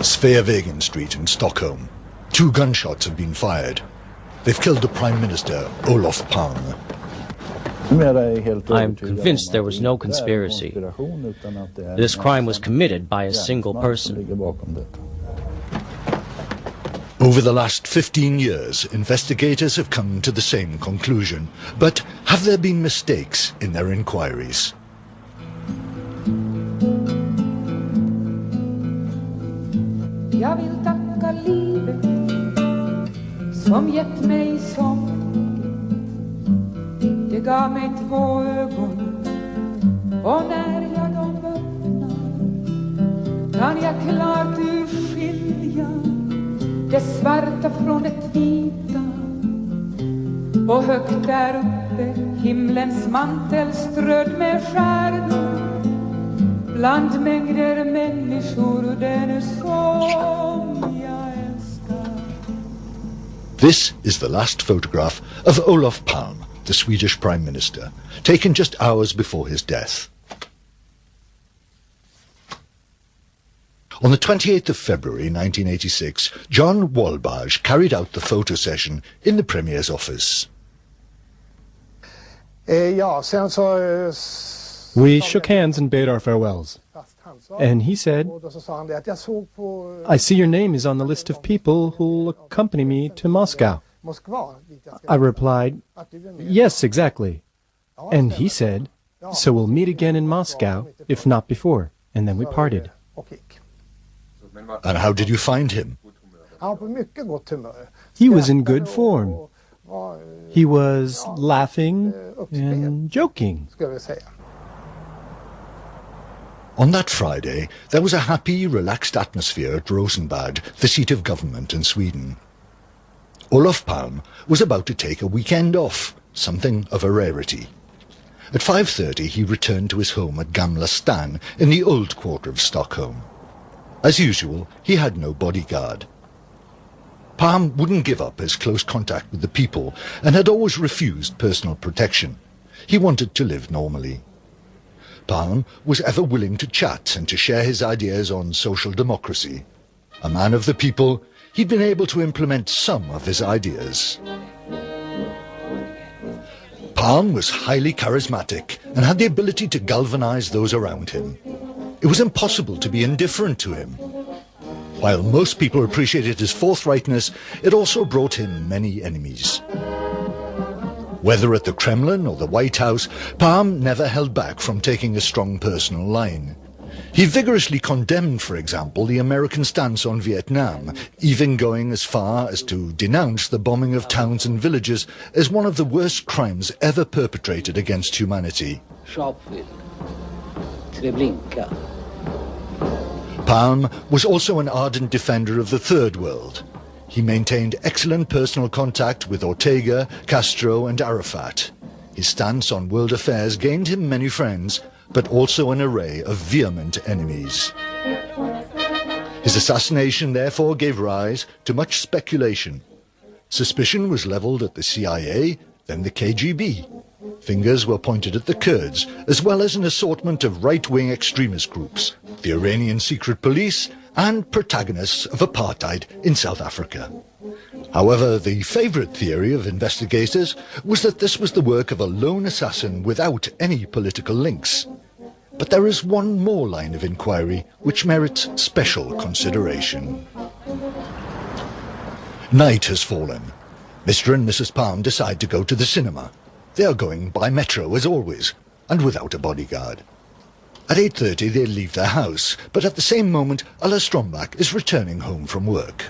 Sveavägen Street in Stockholm. 2 gunshots have been fired. They've killed the Prime Minister, Olaf Palme. I am convinced there was no conspiracy. This crime was committed by a single person. Over the last 15 years, investigators have come to the same conclusion. But have there been mistakes in their inquiries? Jag vill tacka livet som gett mig sång. Det gav mig 2 ögon och när jag dem öppnar kan jag klart urskilja det svarta från det vita. Och högt där uppe himlens mantel strödd med stjärnor. Bland mängder människor den som jag älskar. This is the last photograph of Olaf Palme, the Swedish Prime Minister, taken just hours before his death. On the 28th of February 1986, John Walbage carried out the photo session in the Premier's office. We shook hands and bade our farewells. And he said, "I see your name is on the list of people who'll accompany me to Moscow." I replied, "Yes, exactly." And he said, "So we'll meet again in Moscow, if not before." And then we parted. And how did you find him? He was in good form. He was laughing and joking. On that Friday, there was a happy, relaxed atmosphere at Rosenbad, the seat of government in Sweden. Olaf Palme was about to take a weekend off, something of a rarity. At 5:30 he returned to his home at Gamla Stan in the old quarter of Stockholm. As usual, he had no bodyguard. Palme wouldn't give up his close contact with the people and had always refused personal protection. He wanted to live normally. Palme was ever willing to chat and to share his ideas on social democracy. A man of the people, he'd been able to implement some of his ideas. Palme was highly charismatic and had the ability to galvanize those around him. It was impossible to be indifferent to him. While most people appreciated his forthrightness, it also brought him many enemies. Whether at the Kremlin or the White House, Palme never held back from taking a strong personal line. He vigorously condemned, for example, the American stance on Vietnam, even going as far as to denounce the bombing of towns and villages as one of the worst crimes ever perpetrated against humanity. Palme was also an ardent defender of the Third World. He maintained excellent personal contact with Ortega, Castro and Arafat. His stance on world affairs gained him many friends, but also an array of vehement enemies. His assassination therefore gave rise to much speculation. Suspicion was leveled at the CIA, then the KGB. Fingers were pointed at the Kurds, as well as an assortment of right-wing extremist groups, the Iranian secret police, and protagonists of apartheid in South Africa. However, the favourite theory of investigators was that this was the work of a lone assassin without any political links. But there is one more line of inquiry which merits special consideration. Night has fallen. Mr. and Mrs. Palme decide to go to the cinema. They are going by metro as always, and without a bodyguard. At 8:30 they leave their house, but at the same moment Ulla Strömbach is returning home from work.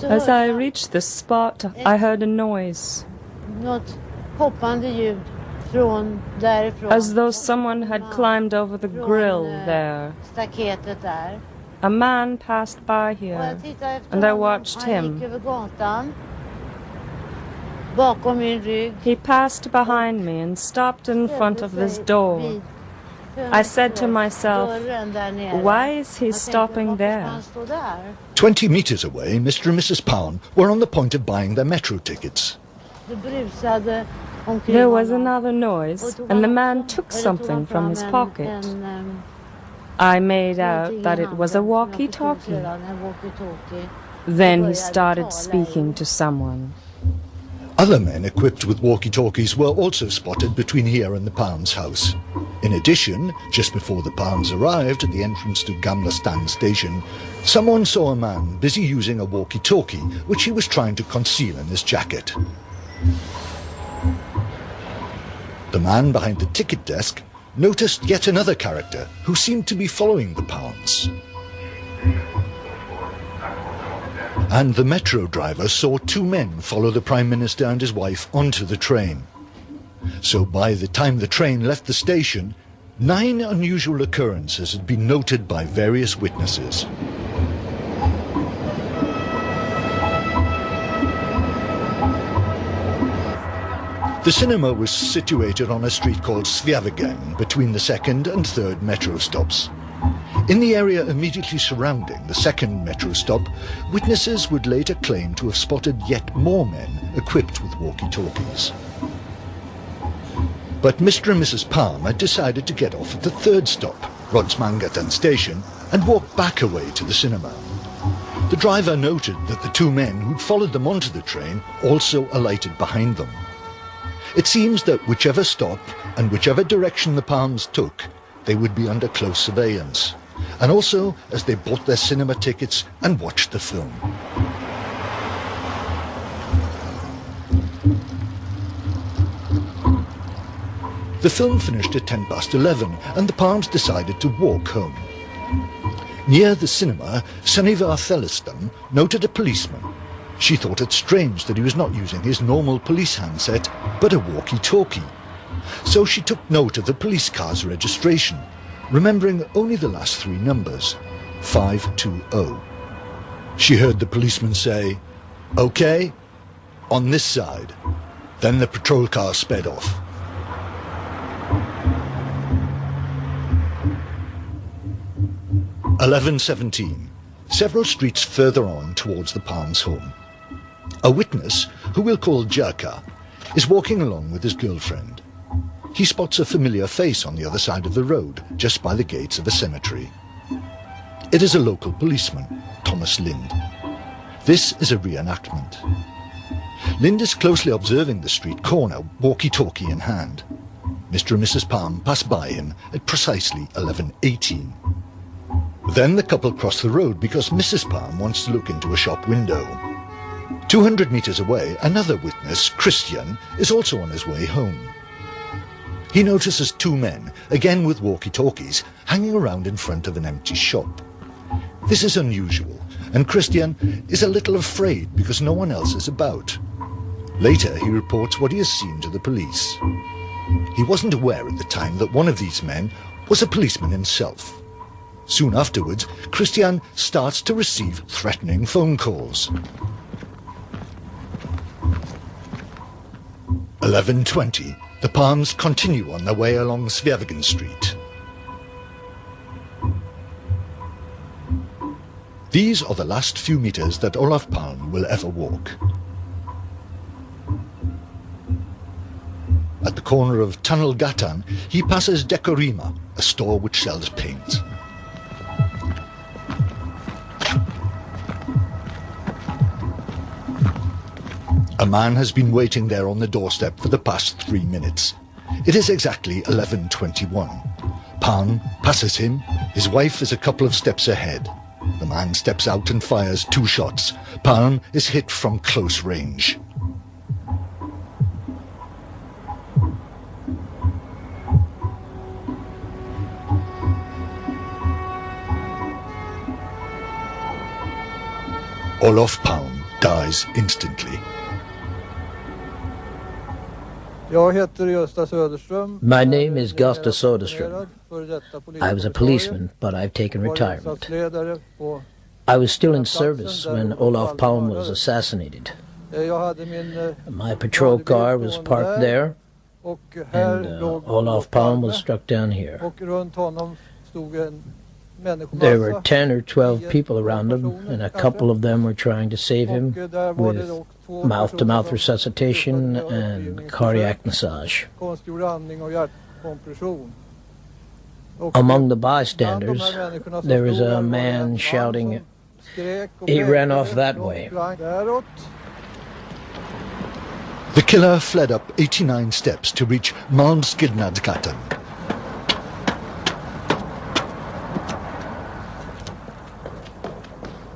As I reached the spot, I heard a noise, as though someone had climbed over the grill there. A man passed by here, and I watched him. He passed behind me and stopped in front of this door. I said to myself, why is he stopping there? 20 meters away, Mr. and Mrs. Palme were on the point of buying their metro tickets. There was another noise, and the man took something from his pocket. I made out that it was a walkie-talkie. Then he started speaking to someone. Other men equipped with walkie-talkies were also spotted between here and the Palmes' house. In addition, just before the Palmes arrived at the entrance to Gamla Stan station, someone saw a man busy using a walkie-talkie, which he was trying to conceal in his jacket. The man behind the ticket desk noticed yet another character who seemed to be following the Palmes. And the metro driver saw two men follow the Prime Minister and his wife onto the train. So by the time the train left the station, 9 unusual occurrences had been noted by various witnesses. The cinema was situated on a street called Sveavägen between the 2nd and 3rd metro stops. In the area immediately surrounding the 2nd metro stop, witnesses would later claim to have spotted yet more men equipped with walkie-talkies. But Mr. and Mrs. Palme had decided to get off at the 3rd stop, Rodsmangatan station, and walk back away to the cinema. The driver noted that the two men who'd followed them onto the train also alighted behind them. It seems that whichever stop and whichever direction the Palmes took, they would be under close surveillance, and also as they bought their cinema tickets and watched the film. The film finished at 11:10, and the Palmes decided to walk home. Near the cinema, Sunniva Thelliston noted a policeman. She thought it strange that he was not using his normal police handset, but a walkie-talkie. So she took note of the police car's registration, remembering only the last 3 numbers, 520. She heard the policeman say, "Okay, on this side." Then the patrol car sped off. "11:17, several streets further on towards the Palmes' home. A witness, who we'll call Jerka, is walking along with his girlfriend. He spots a familiar face on the other side of the road, just by the gates of a cemetery. It is a local policeman, Thomas Lind. This is a reenactment. Lind is closely observing the street corner, walkie-talkie in hand. Mr. and Mrs. Palme pass by him at precisely 11:18. Then the couple cross the road because Mrs. Palme wants to look into a shop window. 200 meters away, another witness, Christian, is also on his way home. He notices 2 men, again with walkie-talkies, hanging around in front of an empty shop. This is unusual, and Christian is a little afraid because no one else is about. Later, he reports what he has seen to the police. He wasn't aware at the time that one of these men was a policeman himself. Soon afterwards, Christian starts to receive threatening phone calls. 11:20. The Palmes continue on their way along Sveavägen Street. These are the last few meters that Olaf Palme will ever walk. At the corner of Tunnelgatan, he passes Dekorima, a store which sells paint. A man has been waiting there on the doorstep for the past 3 minutes. It is exactly 11:21. Palme passes him. His wife is a couple of steps ahead. The man steps out and fires 2 shots. Palme is hit from close range. Olaf Palme dies instantly. My name is Gösta Söderström. I was a policeman, but I've taken retirement. I was still in service when Olaf Palme was assassinated. My patrol car was parked there, and Olaf Palme was struck down here. There were 10 or 12 people around him, and a couple of them were trying to save him with mouth-to-mouth resuscitation and cardiac massage. Among the bystanders, there was a man shouting, "He ran off that way." The killer fled up 89 steps to reach Malmskillnadsgatan.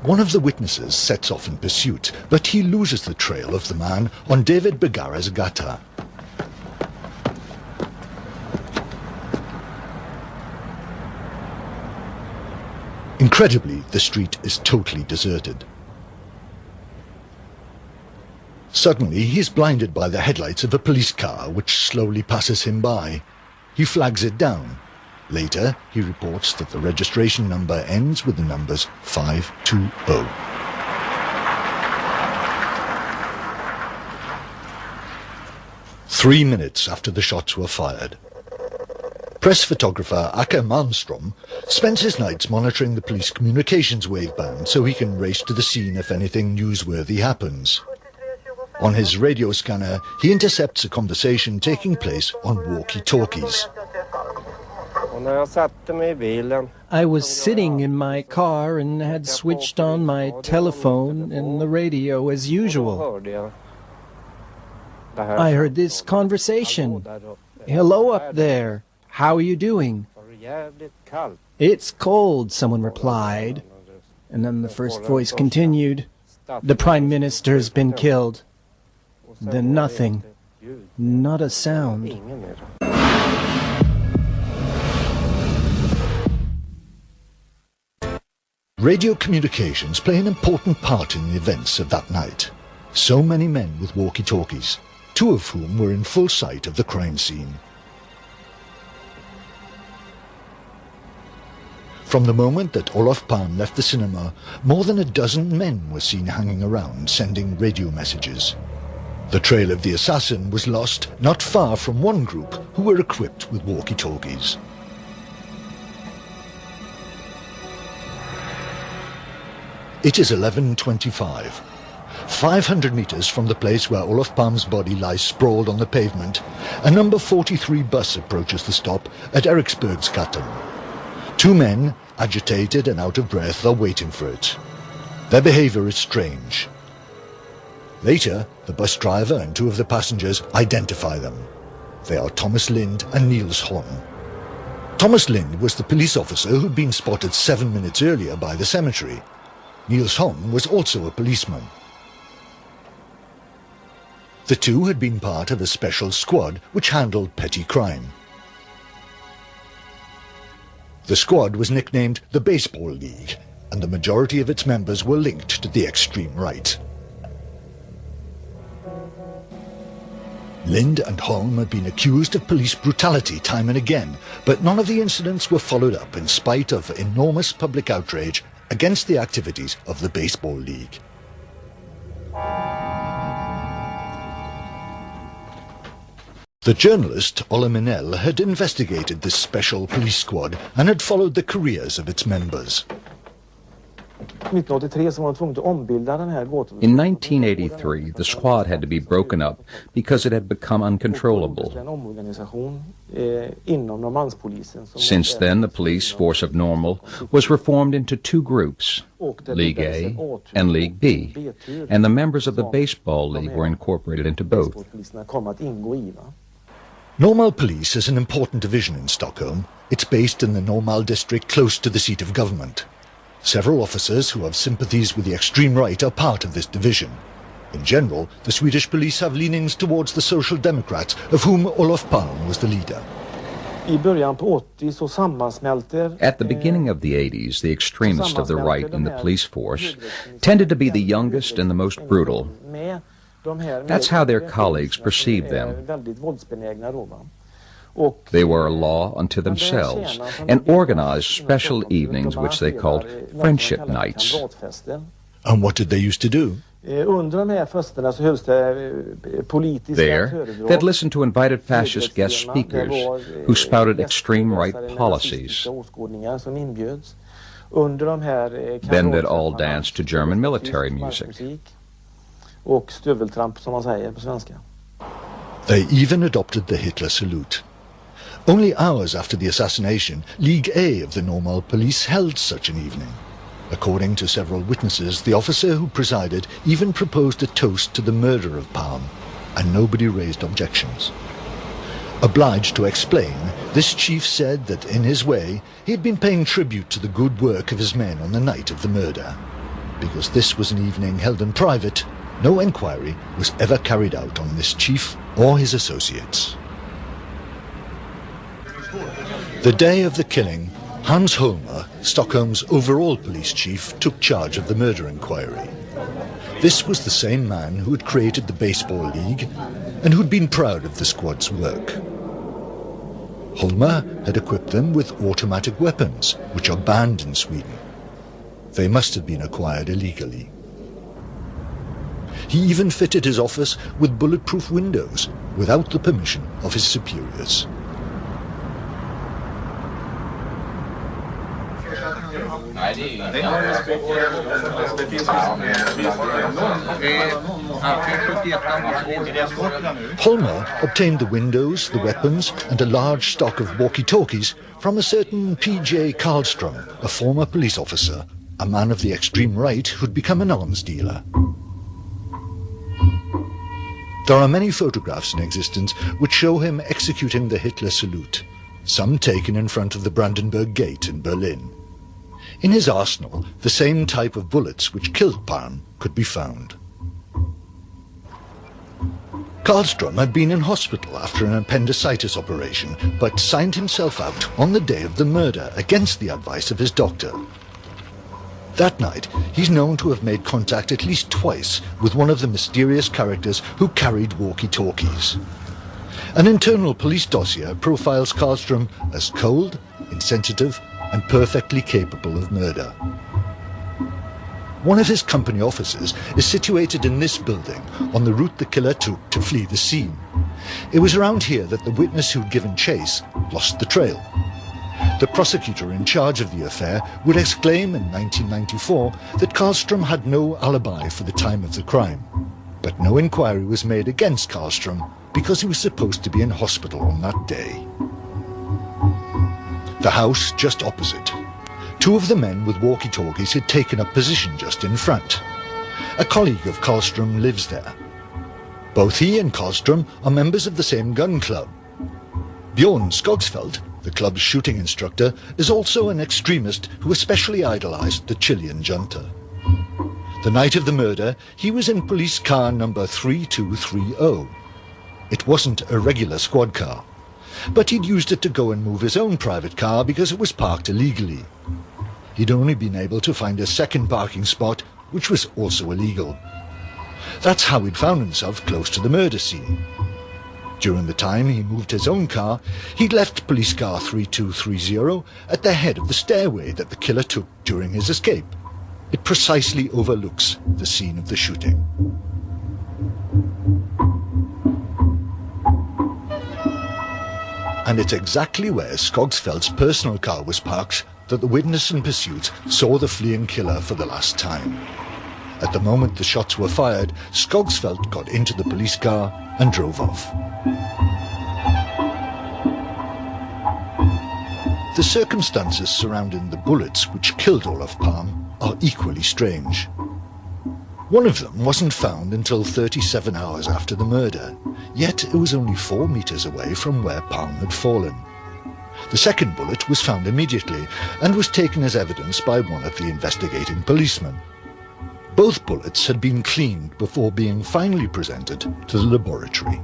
One of the witnesses sets off in pursuit, but he loses the trail of the man on David Begara's gata. Incredibly, the street is totally deserted. Suddenly, he is blinded by the headlights of a police car which slowly passes him by. He flags it down. Later, he reports that the registration number ends with the numbers 520. Three minutes after the shots were fired, press photographer Akke Malmström spends his nights monitoring the police communications waveband so he can race to the scene if anything newsworthy happens. On his radio scanner, he intercepts a conversation taking place on walkie-talkies. I was sitting in my car and had switched on my telephone and the radio as usual. I heard this conversation. "Hello up there. How are you doing?" "It's cold," someone replied. And then the first voice continued, "The Prime Minister's been killed." Then nothing. Not a sound. Radio communications play an important part in the events of that night. So many men with walkie-talkies, two of whom were in full sight of the crime scene. From the moment that Olaf Palme left the cinema, more than a dozen men were seen hanging around, sending radio messages. The trail of the assassin was lost not far from one group who were equipped with walkie-talkies. It is 11:25. 500 meters from the place where Olaf Palme's body lies sprawled on the pavement, a number 43 bus approaches the stop at Eriksbergsgatan. Two men, agitated and out of breath, are waiting for it. Their behavior is strange. Later, the bus driver and two of the passengers identify them. They are Thomas Lind and Niels Holm. Thomas Lind was the police officer who'd been spotted 7 minutes earlier by the cemetery. Niels Holm was also a policeman. The two had been part of a special squad which handled petty crime. The squad was nicknamed the Baseball League, and the majority of its members were linked to the extreme right. Lind and Holm had been accused of police brutality time and again, but none of the incidents were followed up in spite of enormous public outrage against the activities of the Baseball League. The journalist Olle Minell had investigated this special police squad and had followed the careers of its members. In 1983, the squad had to be broken up because it had become uncontrollable. Since then, the police force of Normal was reformed into two groups, League A and League B, and the members of the Baseball League were incorporated into both. Normal Police is an important division in Stockholm. It's based in the Normal district close to the seat of government. Several officers who have sympathies with the extreme right are part of this division. In general, the Swedish police have leanings towards the Social Democrats, of whom Olaf Palme was the leader. At the beginning of the 80s, the extremists of the right in the police force tended to be the youngest and the most brutal. That's how their colleagues perceived them. They were a law unto themselves and organized special evenings which they called friendship nights. And what did they used to do? There, they'd listened to invited fascist guest speakers who spouted extreme-right policies. Then they'd all dance to German military music. They even adopted the Hitler salute. Only hours after the assassination, League A of the Normal Police held such an evening. According to several witnesses, the officer who presided even proposed a toast to the murder of Palme, and nobody raised objections. Obliged to explain, this chief said that in his way he had been paying tribute to the good work of his men on the night of the murder. Because this was an evening held in private, no inquiry was ever carried out on this chief or his associates. The day of the killing, Hans Holmer, Stockholm's overall police chief, took charge of the murder inquiry. This was the same man who had created the Baseball League and who'd been proud of the squad's work. Holmer had equipped them with automatic weapons, which are banned in Sweden. They must have been acquired illegally. He even fitted his office with bulletproof windows without the permission of his superiors. Holmer obtained the windows, the weapons, and a large stock of walkie-talkies from a certain P.J. Karlström, a former police officer, a man of the extreme right who'd become an arms dealer. There are many photographs in existence which show him executing the Hitler salute, some taken in front of the Brandenburg Gate in Berlin. In his arsenal, the same type of bullets which killed Palme could be found. Karlström had been in hospital after an appendicitis operation, but signed himself out on the day of the murder against the advice of his doctor. That night, he's known to have made contact at least twice with one of the mysterious characters who carried walkie-talkies. An internal police dossier profiles Karlström as cold, insensitive, and perfectly capable of murder. One of his company offices is situated in this building on the route the killer took to flee the scene. It was around here that the witness who'd given chase lost the trail. The prosecutor in charge of the affair would exclaim in 1994 that Karlström had no alibi for the time of the crime. But no inquiry was made against Karlström because he was supposed to be in hospital on that day. The house just opposite. Two of the men with walkie-talkies had taken up position just in front. A colleague of Karlström lives there. Both he and Karlström are members of the same gun club. Björn Skogsfeldt, the club's shooting instructor, is also an extremist who especially idolized the Chilean junta. The night of the murder, he was in police car number 3230. It wasn't a regular squad car, but he'd used it to go and move his own private car because it was parked illegally. He'd only been able to find a second parking spot, which was also illegal. That's how he'd found himself close to the murder scene. During the time he moved his own car, he'd left police car 3230 at the head of the stairway that the killer took during his escape. It precisely overlooks the scene of the shooting. And it's exactly where Skogsfeldt's personal car was parked that the witness in pursuit saw the fleeing killer for the last time. At the moment the shots were fired, Skogsfeldt got into the police car and drove off. The circumstances surrounding the bullets which killed Olaf Palme are equally strange. One of them wasn't found until 37 hours after the murder, yet it was only 4 meters away from where Palme had fallen. The second bullet was found immediately and was taken as evidence by one of the investigating policemen. Both bullets had been cleaned before being finally presented to the laboratory.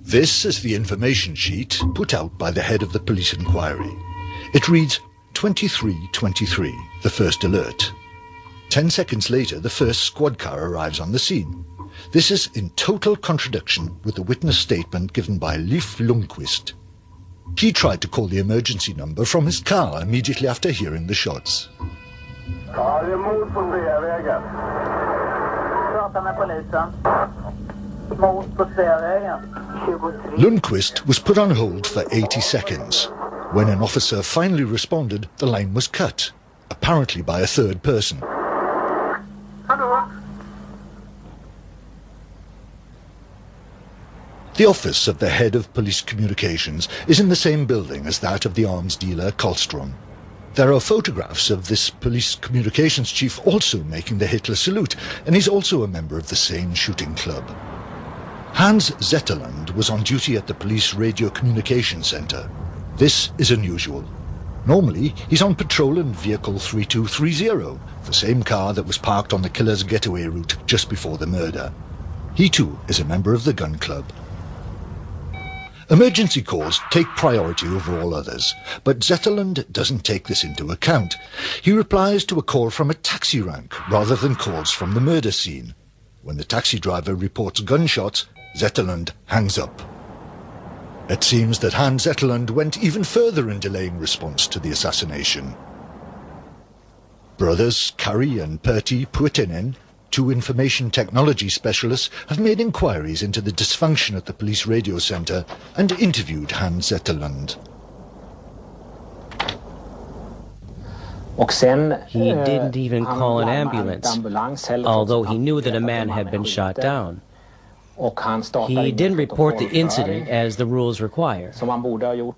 This is the information sheet put out by the head of the police inquiry. It reads 2323, the first alert. 10 seconds later, the first squad car arrives on the scene. This is in total contradiction with the witness statement given by Leif Lundqvist. He tried to call the emergency number from his car immediately after hearing the shots. Ja, det är mord på Sveavägen. Prata med polisen. Mord på Sveavägen. 23. Lundqvist was put on hold for 80 seconds. When an officer finally responded, the line was cut, apparently by a third person. Hallå? The office of the head of police communications is in the same building as that of the arms dealer Karlstrom. There are photographs of this police communications chief also making the Hitler salute, and he's also a member of the same shooting club. Hans Zetterlund was on duty at the police radio communication center. This is unusual. Normally, he's on patrol in vehicle 3230, the same car that was parked on the killer's getaway route just before the murder. He too is a member of the gun club. Emergency calls take priority over all others, but Zetterlund doesn't take this into account. He replies to a call from a taxi rank rather than calls from the murder scene. When the taxi driver reports gunshots, Zetterlund hangs up. It seems that Hans Zetterlund went even further in delaying response to the assassination. Brothers Kari and Pertti Puitinen, two information technology specialists, have made inquiries into the dysfunction at the police radio centre and interviewed Hans Zetterlund. He didn't even call an ambulance, although he knew that a man had been shot down. He didn't report the incident as the rules require.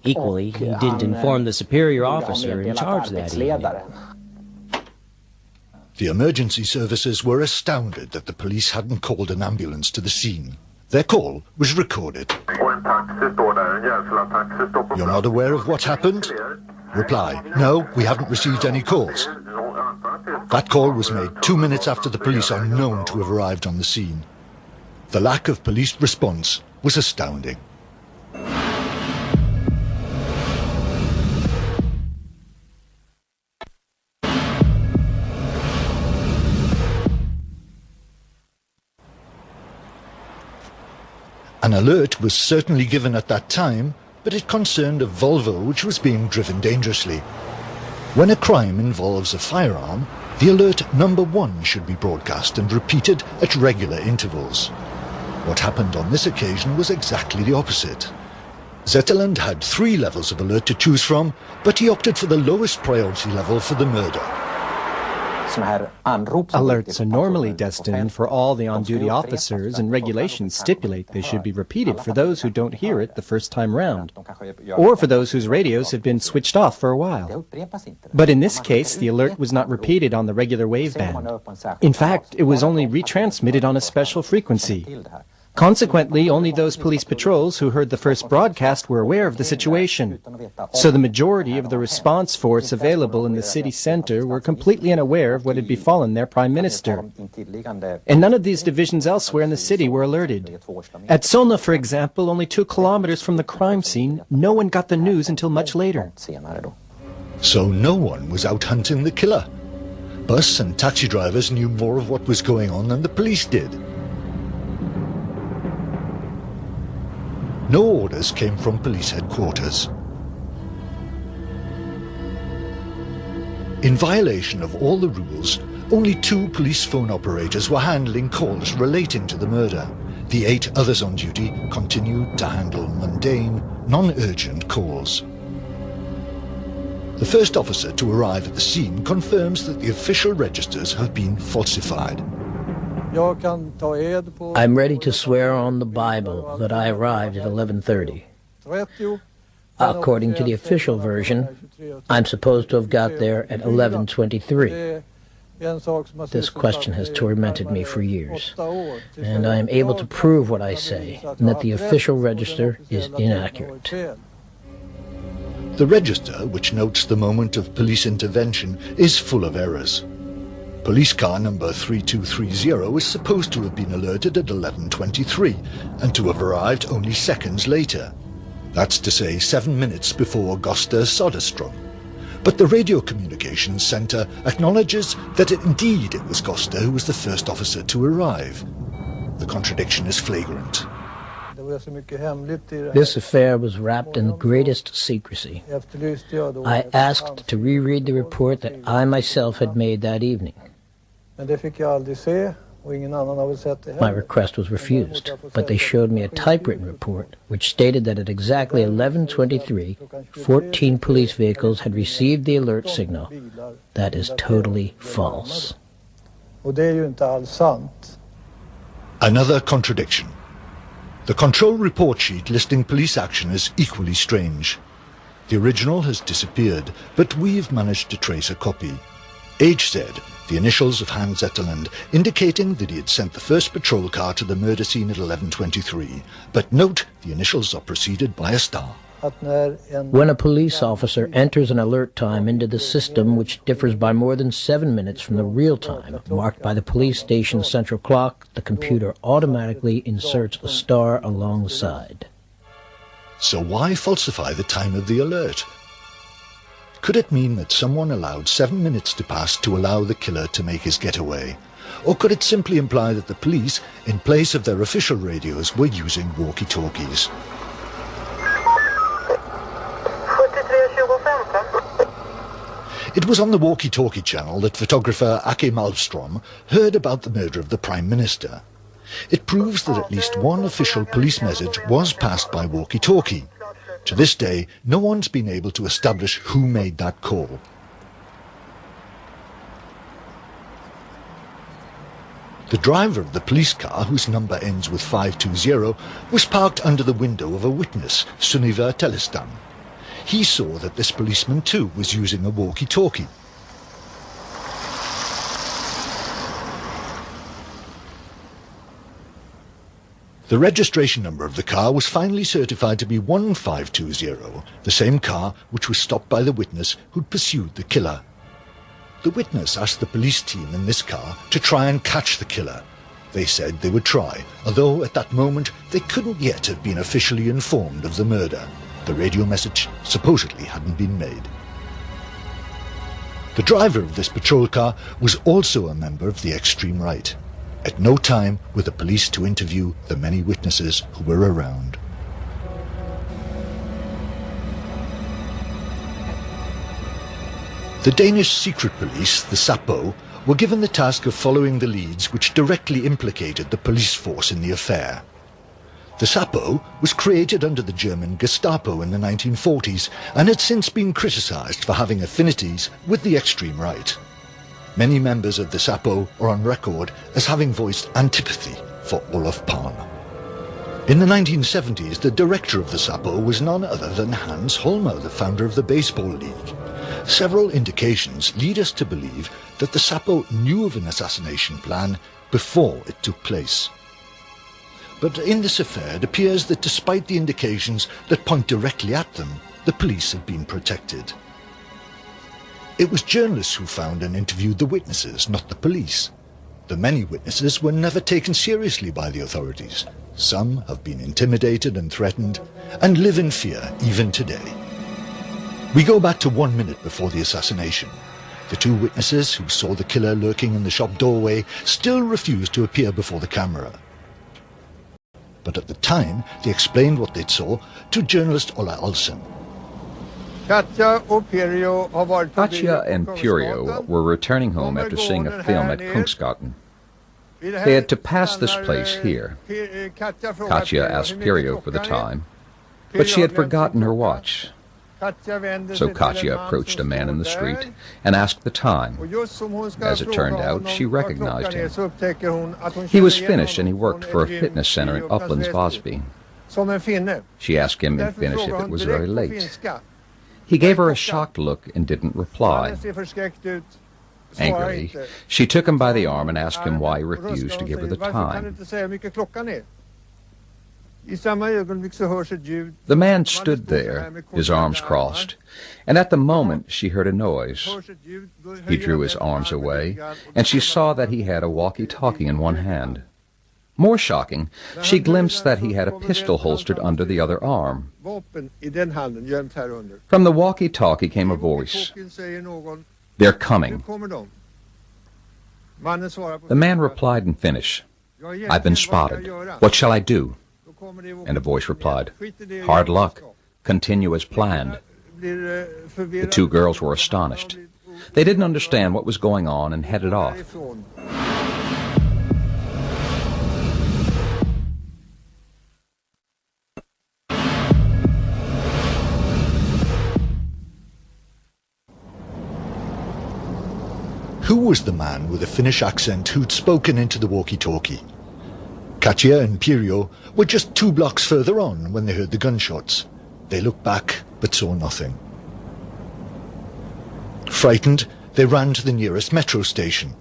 Equally, he didn't inform the superior officer in charge that evening. The emergency services were astounded that the police hadn't called an ambulance to the scene. Their call was recorded. You're not aware of what happened? Reply, no, we haven't received any calls. That call was made 2 minutes after the police are known to have arrived on the scene. The lack of police response was astounding. An alert was certainly given at that time, but it concerned a Volvo which was being driven dangerously. When a crime involves a firearm, the alert number 1 should be broadcast and repeated at regular intervals. What happened on this occasion was exactly the opposite. Zetterlund had 3 levels of alert to choose from, but he opted for the lowest priority level for the murder. Alerts are normally destined for all the on-duty officers, and regulations stipulate they should be repeated for those who don't hear it the first time round, or for those whose radios have been switched off for a while. But in this case, the alert was not repeated on the regular waveband. In fact, it was only retransmitted on a special frequency. Consequently, only those police patrols who heard the first broadcast were aware of the situation. So the majority of the response force available in the city center were completely unaware of what had befallen their prime minister. And none of these divisions elsewhere in the city were alerted. At Solna, for example, only 2 kilometers from the crime scene, no one got the news until much later. So no one was out hunting the killer. Bus and taxi drivers knew more of what was going on than the police did. No orders came from police headquarters. In violation of all the rules, only 2 police phone operators were handling calls relating to the murder. The 8 others on duty continued to handle mundane, non-urgent calls. The first officer to arrive at the scene confirms that the official registers have been falsified. I'm ready to swear on the Bible that I arrived at 11:30. According to the official version, I'm supposed to have got there at 11:23. This question has tormented me for years, and I am able to prove what I say, and that the official register is inaccurate. The register, which notes the moment of police intervention, is full of errors. Police car number 3230 is supposed to have been alerted at 11:23 and to have arrived only seconds later. That's to say 7 minutes before Gösta Söderström. But the radio communications centre acknowledges that indeed it was Gösta who was the first officer to arrive. The contradiction is flagrant. This affair was wrapped in the greatest secrecy. I asked to reread the report that I myself had made that evening. My request was refused, but they showed me a typewritten report which stated that at exactly 11:23, 14 police vehicles had received the alert signal. That is totally false. Another contradiction. The control report sheet listing police action is equally strange. The original has disappeared, but we've managed to trace a copy. HZ, the initials of Hans Zetterland, indicating that he had sent the first patrol car to the murder scene at 11:23. But note, the initials are preceded by a star. When a police officer enters an alert time into the system, which differs by more than 7 minutes from the real time marked by the police station's central clock, the computer automatically inserts a star alongside. So why falsify the time of the alert? Could it mean that someone allowed 7 minutes to pass to allow the killer to make his getaway? Or could it simply imply that the police, in place of their official radios, were using walkie-talkies? It was on the walkie-talkie channel that photographer Ake Malmström heard about the murder of the Prime Minister. It proves that at least one official police message was passed by walkie-talkie. To this day, no one's been able to establish who made that call. The driver of the police car, whose number ends with 520, was parked under the window of a witness, Sunniva Telestam. He saw that this policeman too was using a walkie-talkie. The registration number of the car was finally certified to be 1520, the same car which was stopped by the witness who'd pursued the killer. The witness asked the police team in this car to try and catch the killer. They said they would try, although at that moment they couldn't yet have been officially informed of the murder. The radio message supposedly hadn't been made. The driver of this patrol car was also a member of the extreme right. At no time were the police to interview the many witnesses who were around. The Danish secret police, the Sapo, were given the task of following the leads which directly implicated the police force in the affair. The Sapo was created under the German Gestapo in the 1940s and had since been criticized for having affinities with the extreme right. Many members of the Sapo are on record as having voiced antipathy for Olaf Palme. In the 1970s, the director of the Sapo was none other than Hans Holmer, the founder of the Baseball League. Several indications lead us to believe that the Sapo knew of an assassination plan before it took place. But in this affair, it appears that despite the indications that point directly at them, the police have been protected. It was journalists who found and interviewed the witnesses, not the police. The many witnesses were never taken seriously by the authorities. Some have been intimidated and threatened, and live in fear even today. We go back to 1 minute before the assassination. The two witnesses who saw the killer lurking in the shop doorway still refused to appear before the camera. But at the time, they explained what they saw to journalist Ola Olsen. Katja and Purio were returning home after seeing a film at Kungsgatan. They had to pass this place here. Katja asked Purio for the time, but she had forgotten her watch. So Katja approached a man in the street and asked the time. As it turned out, she recognized him. He was Finnish and he worked for a fitness center in Uplands Vosby. She asked him in Finnish if it was very late. He gave her a shocked look and didn't reply. Angrily, she took him by the arm and asked him why he refused to give her the time. The man stood there, his arms crossed, and at the moment she heard a noise. He drew his arms away, and she saw that he had a walkie-talkie in one hand. More shocking, she glimpsed that he had a pistol holstered under the other arm. From the walkie-talkie came a voice. "They're coming." The man replied in Finnish, "I've been spotted. What shall I do?" And a voice replied, "Hard luck. Continue as planned." The two girls were astonished. They didn't understand what was going on and headed off. Who was the man with a Finnish accent who'd spoken into the walkie-talkie? Katja and Pirjo were just 2 blocks further on when they heard the gunshots. They looked back, but saw nothing. Frightened, they ran to the nearest metro station.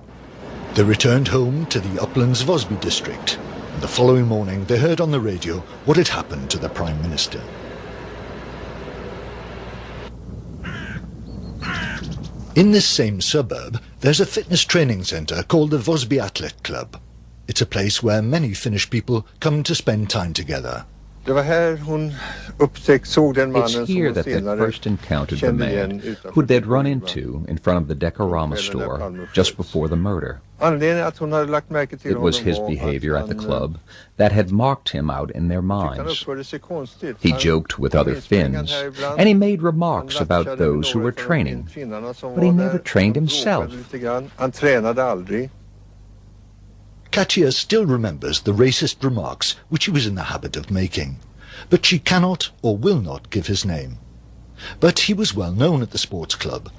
They returned home to the Uplands Vosby district, and the following morning they heard on the radio what had happened to the Prime Minister. In this same suburb, there's a fitness training centre called the Vosby Atlet Club. It's a place where many Finnish people come to spend time together. It's here that they first encountered the man who they'd run into in front of the Dekorama store just before the murder. It was his behavior at the club that had marked him out in their minds. He joked with other Finns, and he made remarks about those who were training, but he never trained himself. Katja still remembers the racist remarks which he was in the habit of making, but she cannot or will not give his name. But he was well known at the sports club.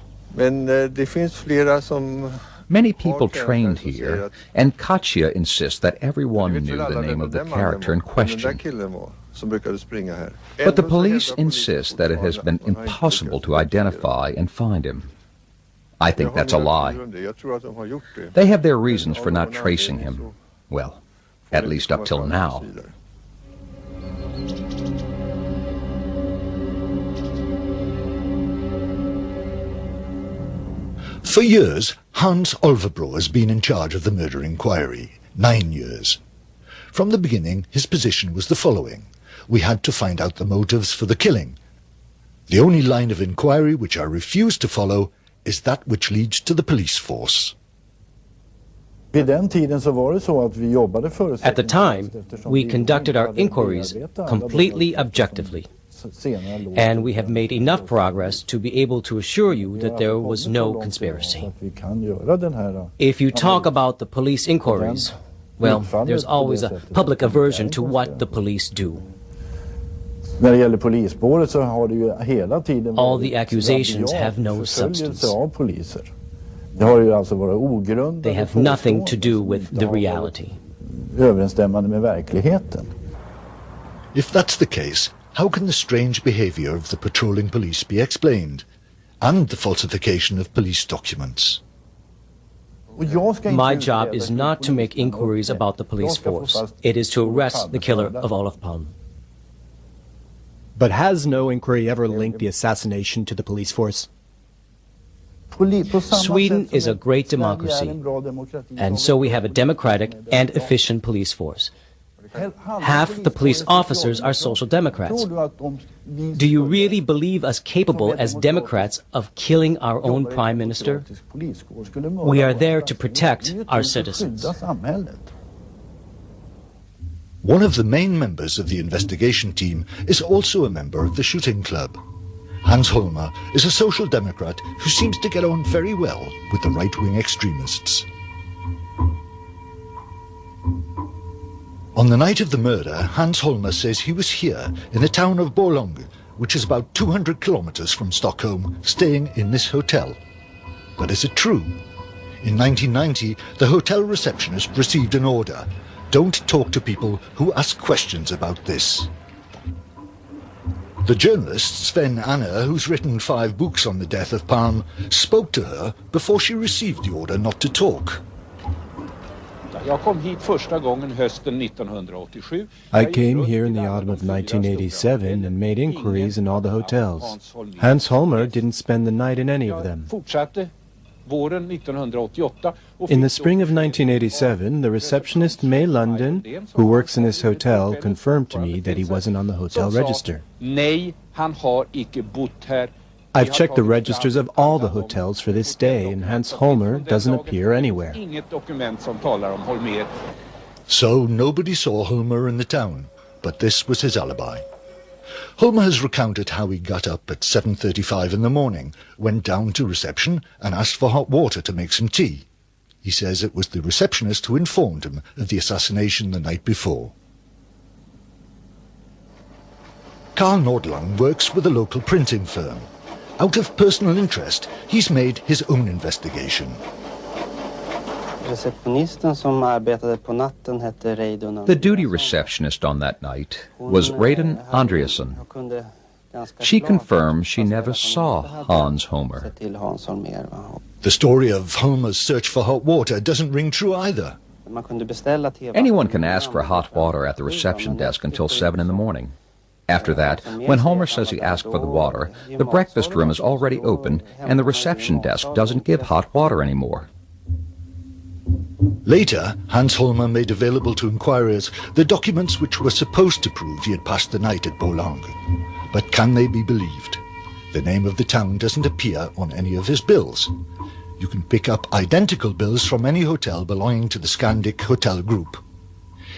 Many people trained here, and Katja insists that everyone knew the name of the character in question. But the police insist that it has been impossible to identify and find him. I think that's a lie. They have their reasons for not tracing him. Well, at least up till now. For years, Hans Olverbro has been in charge of the murder inquiry. 9 years. From the beginning, his position was the following. We had to find out the motives for the killing. The only line of inquiry which I refuse to follow is that which leads to the police force. At the time, we conducted our inquiries completely objectively, and we have made enough progress to be able to assure you that there was no conspiracy. If you talk about the police inquiries, well, there's always a public aversion to what the police do. All the accusations have no substance. They have nothing to do with the reality. If that's the case, how can the strange behavior of the patrolling police be explained, and the falsification of police documents? My job is not to make inquiries about the police force. It is to arrest the killer of Olaf Palme. But has no inquiry ever linked the assassination to the police force? Sweden is a great democracy, and so we have a democratic and efficient police force. Half the police officers are social democrats. Do you really believe us capable as Democrats of killing our own Prime Minister? We are there to protect our citizens. One of the main members of the investigation team is also a member of the shooting club. Hans Holmer is a social democrat who seems to get on very well with the right-wing extremists. On the night of the murder, Hans Holmer says he was here in the town of Borlänge, which is about 200 kilometers from Stockholm, staying in this hotel. But is it true? In 1990, the hotel receptionist received an order. Don't talk to people who ask questions about this. The journalist Sven Anna, who's written 5 books on the death of Palme, spoke to her before she received the order not to talk. I came here in the autumn of 1987 and made inquiries in all the hotels. Hans Holmer didn't spend the night in any of them. In the spring of 1987, the receptionist May London, who works in this hotel, confirmed to me that he wasn't on the hotel register. I've checked the registers of all the hotels for this day, and Hans Holmer doesn't appear anywhere. So nobody saw Holmer in the town. but this was his alibi. Holme has recounted how he got up at 7:35 in the morning, went down to reception and asked for hot water to make some tea. He says it was the receptionist who informed him of the assassination the night before. Carl Nordlang works with a local printing firm. Out of personal interest, he's made his own investigation. The duty receptionist on that night was Reidun Andreasson. She confirms she never saw Hans Holmer. The story of Holmer's search for hot water doesn't ring true either. Anyone can ask for hot water at the reception desk until 7 in the morning. After that, when Holmer says he asked for the water, the breakfast room is already open and the reception desk doesn't give hot water anymore. Later, Hans Holmer made available to inquirers the documents which were supposed to prove he had passed the night at Boulogne. But can they be believed? The name of the town doesn't appear on any of his bills. You can pick up identical bills from any hotel belonging to the Scandic Hotel Group.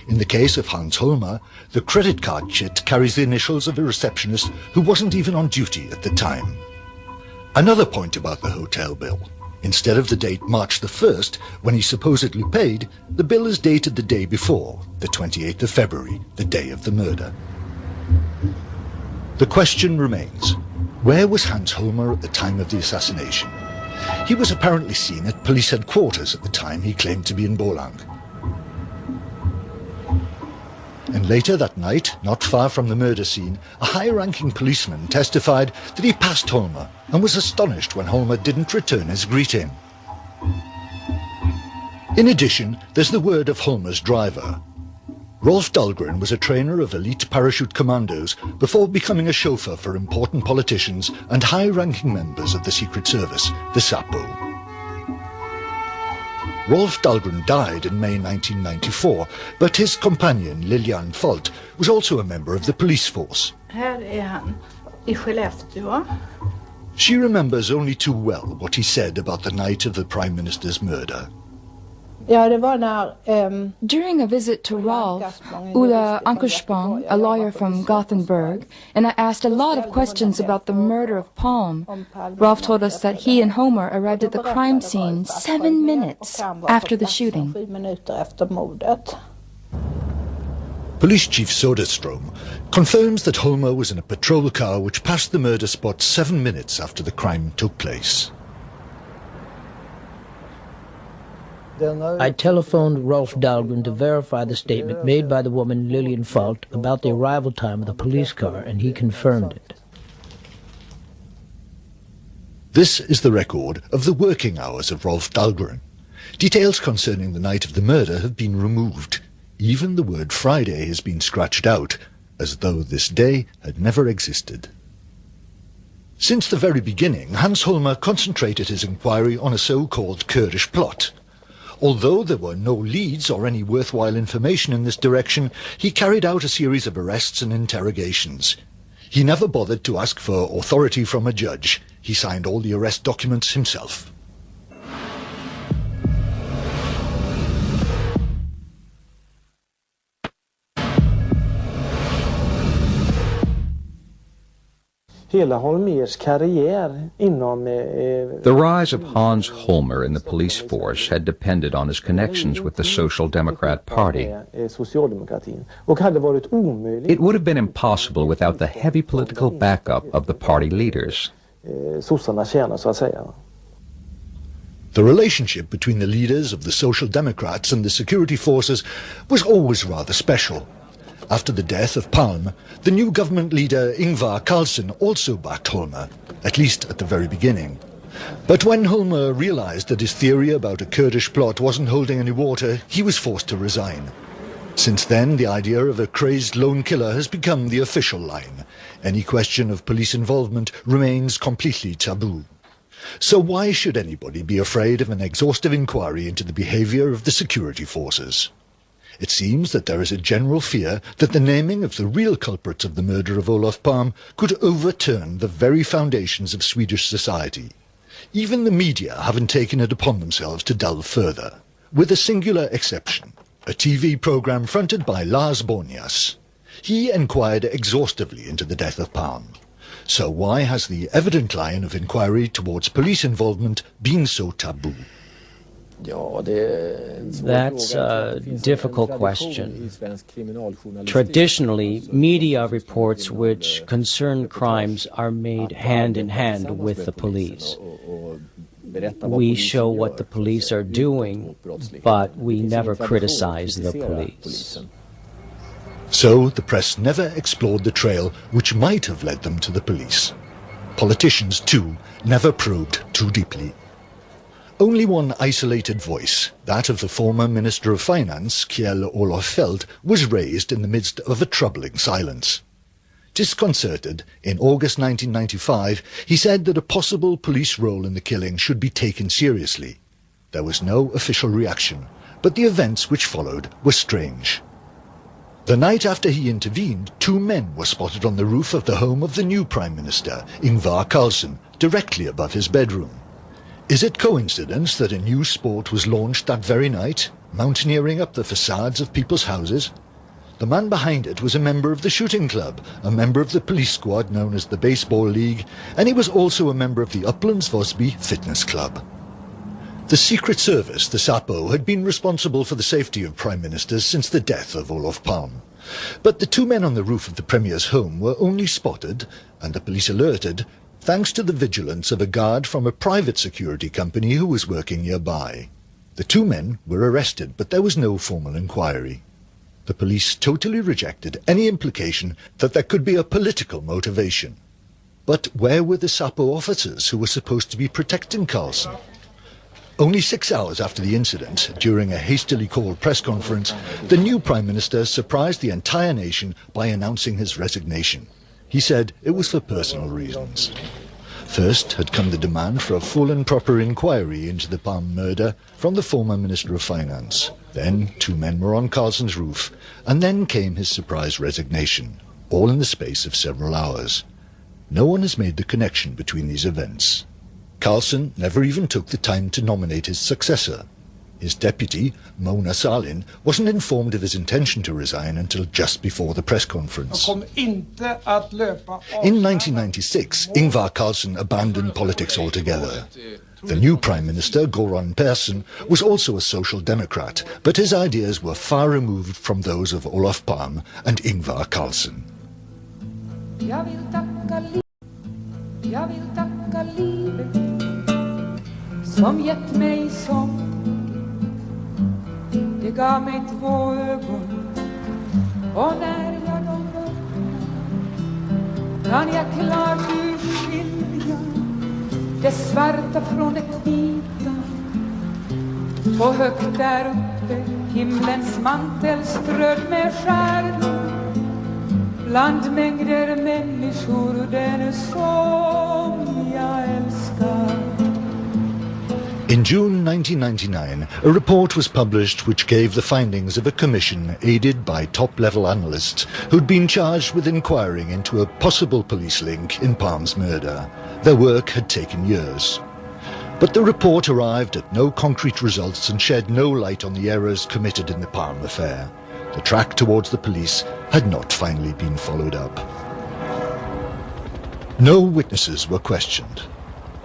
In the case of Hans Holmer, the credit card chit carries the initials of a receptionist who wasn't even on duty at the time. Another point about the hotel bill. Instead of the date March the 1st, when he supposedly paid, the bill is dated the day before, the 28th of February, the day of the murder. The question remains, where was Hans Holmer at the time of the assassination? He was apparently seen at police headquarters at the time he claimed to be in Boulogne. And later that night, not far from the murder scene, a high-ranking policeman testified that he passed Holmer and was astonished when Holmer didn't return his greeting. In addition, there's the word of Holmer's driver. Rolf Dahlgren was a trainer of elite parachute commandos before becoming a chauffeur for important politicians and high-ranking members of the Secret Service, the SAPO. Rolf Dahlgren died in May 1994, but his companion Lilian Folt was also a member of the police force. Här är han, I Skellefteå. She remembers only too well what he said about the night of the Prime Minister's murder. During a visit to Rolf, Ulla Ankerspong, a lawyer from Gothenburg, and I asked a lot of questions about the murder of Palme. Rolf told us that he and Holmer arrived at the crime scene 7 minutes after the shooting. Police Chief Soderstrom confirms that Holmer was in a patrol car which passed the murder spot 7 minutes after the crime took place. I telephoned Rolf Dahlgren to verify the statement made by the woman Lilian Folt about the arrival time of the police car, and he confirmed it. This is the record of the working hours of Rolf Dahlgren. Details concerning the night of the murder have been removed. Even the word Friday has been scratched out, as though this day had never existed. Since the very beginning, Hans Holmer concentrated his inquiry on a so-called Kurdish plot. Although there were no leads or any worthwhile information in this direction, he carried out a series of arrests and interrogations. He never bothered to ask for authority from a judge. He signed all the arrest documents himself. The rise of Hans Holmer in the police force had depended on his connections with the Social Democrat Party. It would have been impossible without the heavy political backup of the party leaders. The relationship between the leaders of the Social Democrats and the security forces was always rather special. After the death of Palme, the new government leader Ingvar Carlsson also backed Holmer, at least at the very beginning. But when Holmer realized that his theory about a Kurdish plot wasn't holding any water, he was forced to resign. Since then, the idea of a crazed lone killer has become the official line. Any question of police involvement remains completely taboo. So why should anybody be afraid of an exhaustive inquiry into the behavior of the security forces? It seems that there is a general fear that the naming of the real culprits of the murder of Olaf Palme could overturn the very foundations of Swedish society. Even the media haven't taken it upon themselves to delve further, with a singular exception, a TV program fronted by Lars Bonnias. He inquired exhaustively into the death of Palme. So why has the evident line of inquiry towards police involvement been so taboo? That's a difficult question. Traditionally, media reports which concern crimes are made hand in hand with the police. We show what the police are doing, but we never criticize the police. So the press never explored the trail which might have led them to the police. Politicians, too, never probed too deeply. Only one isolated voice, that of the former Minister of Finance, Kjell Olof Feldt, was raised in the midst of a troubling silence. Disconcerted, in August 1995, he said that a possible police role in the killing should be taken seriously. There was no official reaction, but the events which followed were strange. The night after he intervened, two men were spotted on the roof of the home of the new Prime Minister, Ingvar Carlsson, directly above his bedroom. Is it coincidence that a new sport was launched that very night, mountaineering up the facades of people's houses? The man behind it was a member of the shooting club, a member of the police squad known as the Baseball League, and he was also a member of the Uplands Vosby Fitness Club. The Secret Service, the SAPO, had been responsible for the safety of prime ministers since the death of Olaf Palme. But the two men on the roof of the Premier's home were only spotted, and the police alerted, thanks to the vigilance of a guard from a private security company who was working nearby. The two men were arrested, but there was no formal inquiry. The police totally rejected any implication that there could be a political motivation. But where were the SAPO officers who were supposed to be protecting Carlsson? Only 6 hours after the incident, during a hastily called press conference, the new Prime Minister surprised the entire nation by announcing his resignation. He said it was for personal reasons. First had come the demand for a full and proper inquiry into the Palme murder from the former Minister of Finance. Then two men were on Carlsson's roof, and then came his surprise resignation, all in the space of several hours. No one has made the connection between these events. Carlsson never even took the time to nominate his successor. His deputy, Mona Sahlin, wasn't informed of his intention to resign until just before the press conference. In 1996, Ingvar Carlsson abandoned politics altogether. The new Prime Minister, Göran Persson, was also a social democrat, but his ideas were far removed from those of Olaf Palme and Ingvar Carlsson. Jag vill tacka livet som gett mig sång. Det gav mig två ögon och när jag dem öppnar kan jag klart urskilja det svarta från det vita. Och högt där uppe himlens mantel strödd med stjärnor bland mängder människor den som jag älskar. In June 1999, a report was published which gave the findings of a commission aided by top-level analysts who'd been charged with inquiring into a possible police link in Palme's murder. Their work had taken years. But the report arrived at no concrete results and shed no light on the errors committed in the Palme affair. The track towards the police had not finally been followed up. No witnesses were questioned.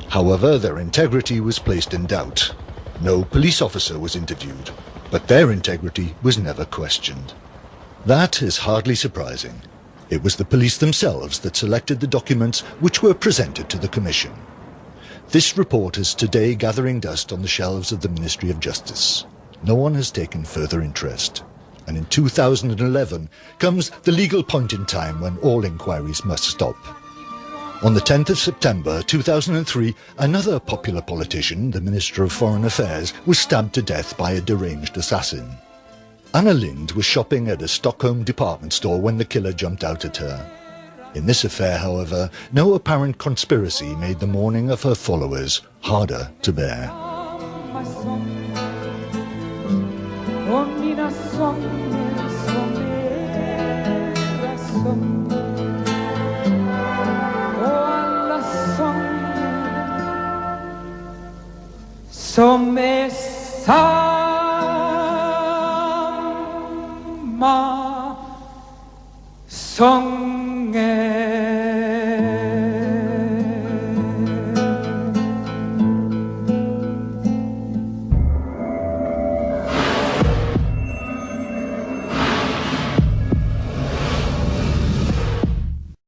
However, their integrity was placed in doubt. No police officer was interviewed, but their integrity was never questioned. That is hardly surprising. It was the police themselves that selected the documents which were presented to the Commission. This report is today gathering dust on the shelves of the Ministry of Justice. No one has taken further interest. And in 2011 comes the legal point in time when all inquiries must stop. On the 10th of September 2003, another popular politician, the Minister of Foreign Affairs, was stabbed to death by a deranged assassin. Anna Lindh was shopping at a Stockholm department store when the killer jumped out at her. In this affair, however, no apparent conspiracy made the mourning of her followers harder to bear. Som är samma sånger